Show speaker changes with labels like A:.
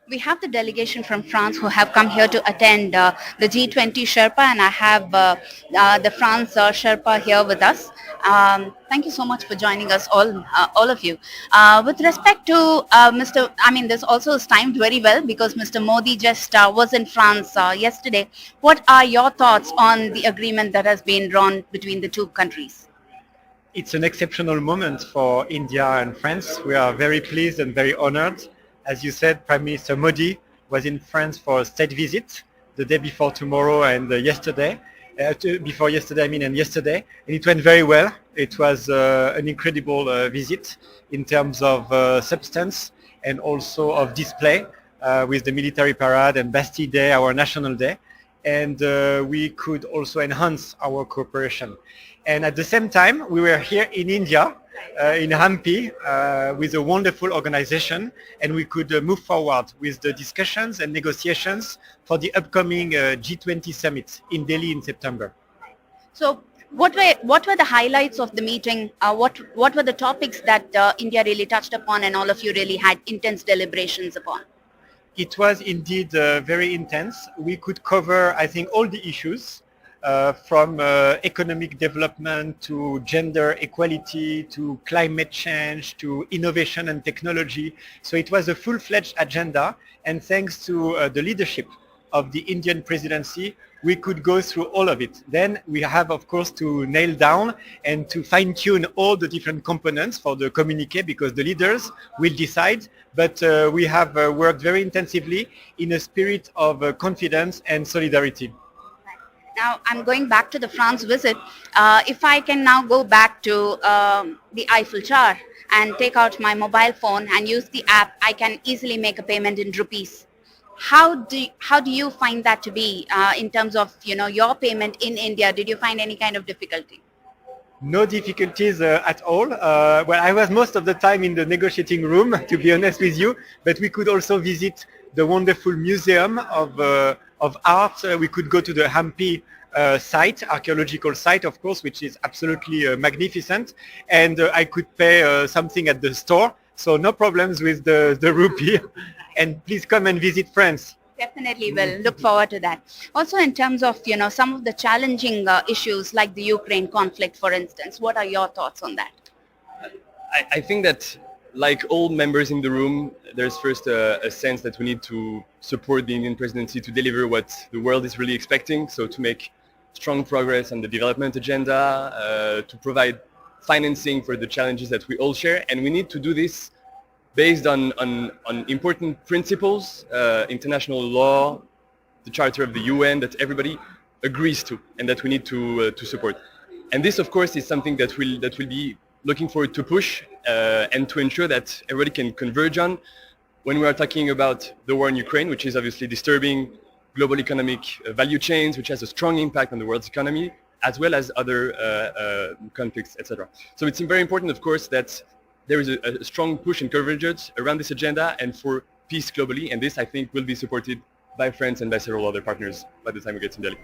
A: We have the delegation from France who have come here to attend the G20 Sherpa, and I have the France Sherpa here with us. Thank you so much for joining us, all of you. With respect to this also is timed very well because Mr. Modi just was in France yesterday. What are your thoughts on the agreement that has been drawn between the two countries?
B: It's an exceptional moment for India and France. We are very pleased and very honored. As you said, Prime Minister Modi was in France for a state visit the day before tomorrow and yesterday. Before yesterday, and yesterday. And it went very well. It was an incredible visit in terms of substance and also of display with the military parade and Bastille Day, our national day. And we could also enhance our cooperation. And at the same time, we were here in India, in Hampi, with a wonderful organization, and we could move forward with the discussions and negotiations for the upcoming G20 summit in Delhi in September.
A: So what were the highlights of the meeting? What were the topics that India really touched upon and all of you really had intense deliberations upon?
B: It was indeed very intense. We could cover, I think, all the issues. From economic development to gender equality to climate change to innovation and technology. So it was a full-fledged agenda, and thanks to the leadership of the Indian presidency, we could go through all of it. Then we have, of course, to nail down and to fine-tune all the different components for the communiqué because the leaders will decide. But we have worked very intensively in a spirit of confidence and solidarity.
A: Now, I'm going back to the France visit. If I can now go back to the Eiffel Tower and take out my mobile phone and use the app, I can easily make a payment in rupees. How do you find that to be in terms of your payment in India? Did you find any kind of difficulty?
B: No difficulties at all. Well, I was most of the time in the negotiating room, to be honest with you, but we could also visit the wonderful museum of art. We could go to the Hampi site, archaeological site, of course, which is absolutely magnificent. And I could pay something at the store, so no problems with the rupee. And please come and visit France.
A: Definitely will. Look forward to that. Also in terms of, some of the challenging issues like the Ukraine conflict, for instance, what are your thoughts on that?
C: I think that like all members in the room, there's first a sense that we need to support the Indian presidency to deliver what the world is really expecting. So to make strong progress on the development agenda, to provide financing for the challenges that we all share. And we need to do this based on important principles, international law, the Charter of the UN that everybody agrees to and that we need to support. And this, of course, is something that we'll be looking forward to push and to ensure that everybody can converge on when we are talking about the war in Ukraine, which is obviously disturbing global economic value chains, which has a strong impact on the world's economy, as well as other conflicts, etc. So it's very important, of course, that there is a strong push and convergence around this agenda and for peace globally, and this, I think, will be supported by France and by several other partners by the time we get to Delhi.